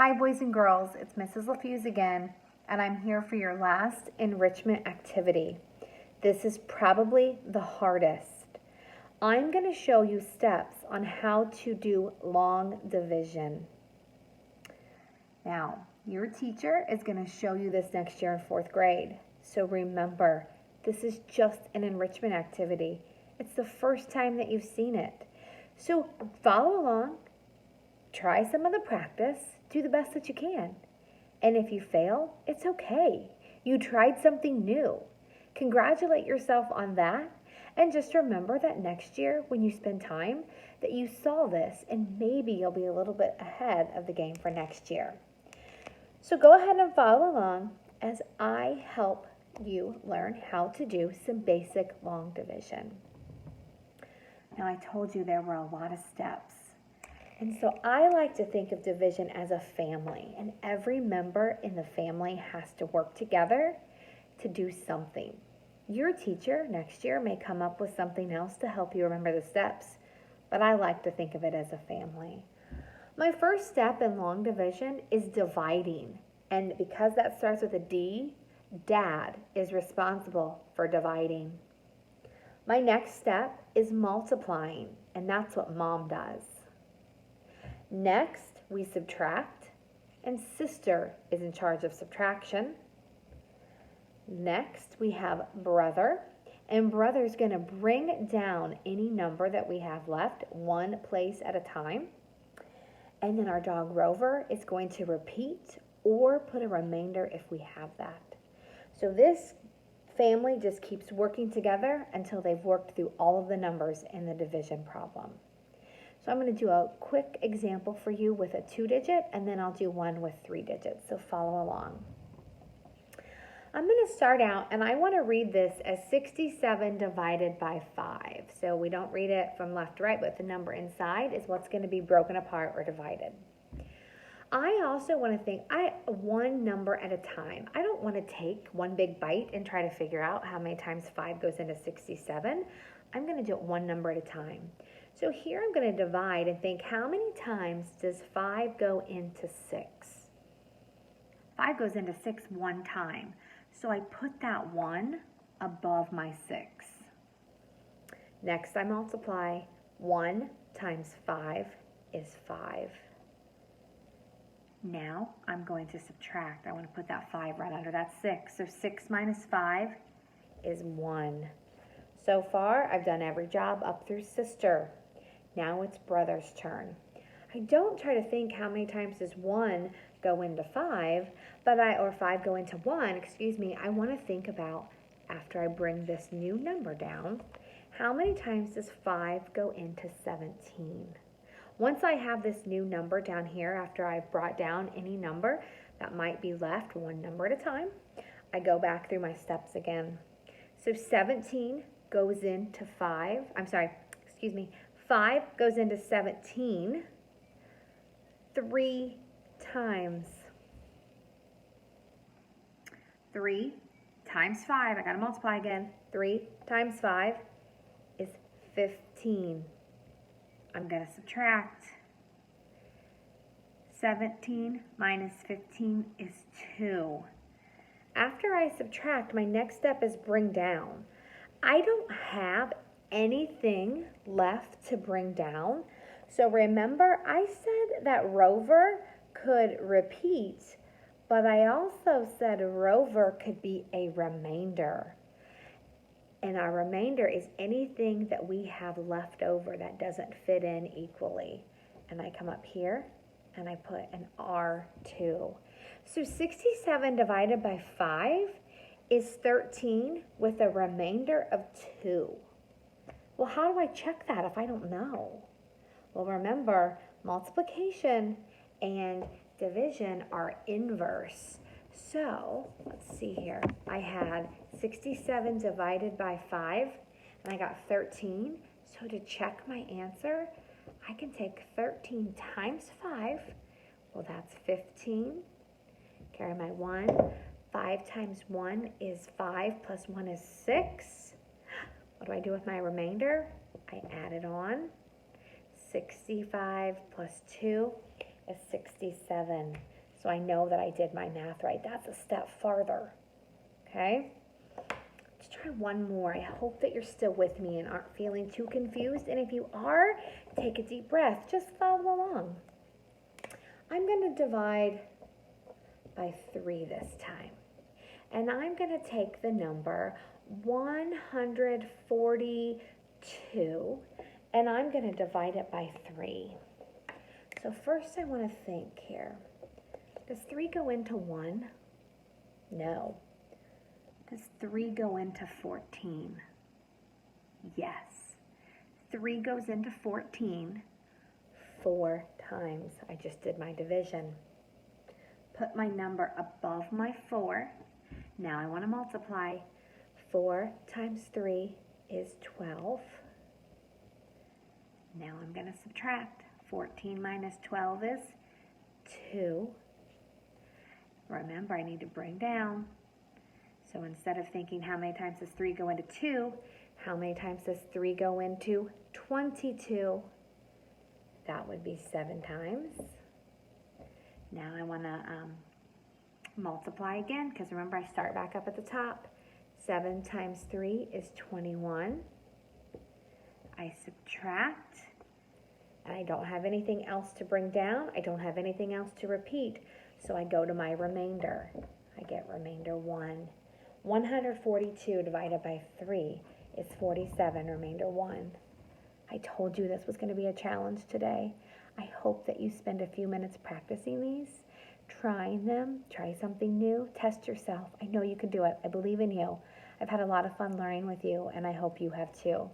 Hi boys and girls, it's Mrs. LaFuse again, and I'm here for your last enrichment activity. This is probably the hardest. I'm going to show you steps on how to do long division. Now, your teacher is going to show you this next year in 4th grade. So remember, this is just an enrichment activity. It's the first time that you've seen it. So follow along, try some of the practice, do the best that you can. And if you fail, it's okay. You tried something new. Congratulate yourself on that. And just remember that next year when you spend time, that you saw this and maybe you'll be a little bit ahead of the game for next year. So go ahead and follow along as I help you learn how to do some basic long division. Now I told you there were a lot of steps. And so I like to think of division as a family, and every member in the family has to work together to do something. Your teacher next year may come up with something else to help you remember the steps, but I like to think of it as a family. My first step in long division is dividing, and because that starts with a D, Dad is responsible for dividing. My next step is multiplying, and that's what Mom does. Next, we subtract, and Sister is in charge of subtraction. Next, we have Brother, and Brother's going to bring down any number that we have left one place at a time. And then our dog Rover is going to repeat or put a remainder if we have that. So this family just keeps working together until they've worked through all of the numbers in the division problem. So I'm going to do a quick example for you with a 2-digit, and then I'll do one with 3 digits, so follow along. I'm going to start out, and I want to read this as 67 divided by 5. So we don't read it from left to right, but the number inside is what's going to be broken apart or divided. I also want to think one number at a time. I don't want to take one big bite and try to figure out how many times 5 goes into 67. I'm going to do it one number at a time. So here I'm going to divide and think, how many times does 5 go into 6? 5 goes into 6 one time. So I put that 1 above my 6. Next I multiply. 1 times 5 is 5. Now I'm going to subtract. I want to put that 5 right under that 6. So 6 minus 5 is 1. So far I've done every job up through Sister. Now it's Brother's turn. I don't try to think how many times does 1 go into 5, or 5 go into 1, I want to think about, after I bring this new number down, how many times does 5 go into 17? Once I have this new number down here, after I've brought down any number that might be left one number at a time, I go back through my steps again. So 17 goes into 5 goes into 17 3 times. 3 times 5, I gotta multiply again. 3 times 5 is 15. I'm gonna subtract. 17 minus 15 is 2. After I subtract, my next step is bring down. I don't have anything left to bring down. So remember, I said that Rover could repeat, but I also said Rover could be a remainder. And our remainder is anything that we have left over that doesn't fit in equally. And I come up here and I put an R2. So 67 divided by 5 is 13 with a remainder of 2. Well, how do I check that if I don't know? Well, remember, multiplication and division are inverse. So, let's see here. I had 67 divided by 5, and I got 13. So to check my answer, I can take 13 times 5. Well, that's 15. Carry my 1. 5 times 1 is 5 plus 1 is 6. What do I do with my remainder? I add it on. 65 plus 2 is 67. So I know that I did my math right. That's a step farther. Okay? Let's try one more. I hope that you're still with me and aren't feeling too confused. And if you are, take a deep breath. Just follow along. I'm going to divide by 3 this time. And I'm going to take the number 142 and I'm going to divide it by 3. So first I want to think here. Does 3 go into 1? No. Does 3 go into 14? Yes. 3 goes into 14 4 times. I just did my division. Put my number above my 4. Now I want to multiply. 4 times 3 is 12. Now I'm going to subtract. 14 minus 12 is 2. Remember, I need to bring down. So instead of thinking how many times does 3 go into 2, how many times does 3 go into 22? That would be 7 times. Now I want to multiply again, because remember I start back up at the top. 7 times 3 is 21. I subtract, and I don't have anything else to bring down. I don't have anything else to repeat, so I go to my remainder. I get remainder 1. 142 divided by 3 is 47, remainder 1. I told you this was going to be a challenge today. I hope that you spend a few minutes practicing these, trying them, try something new, test yourself. I know you can do it. I believe in you. I've had a lot of fun learning with you, and I hope you have too.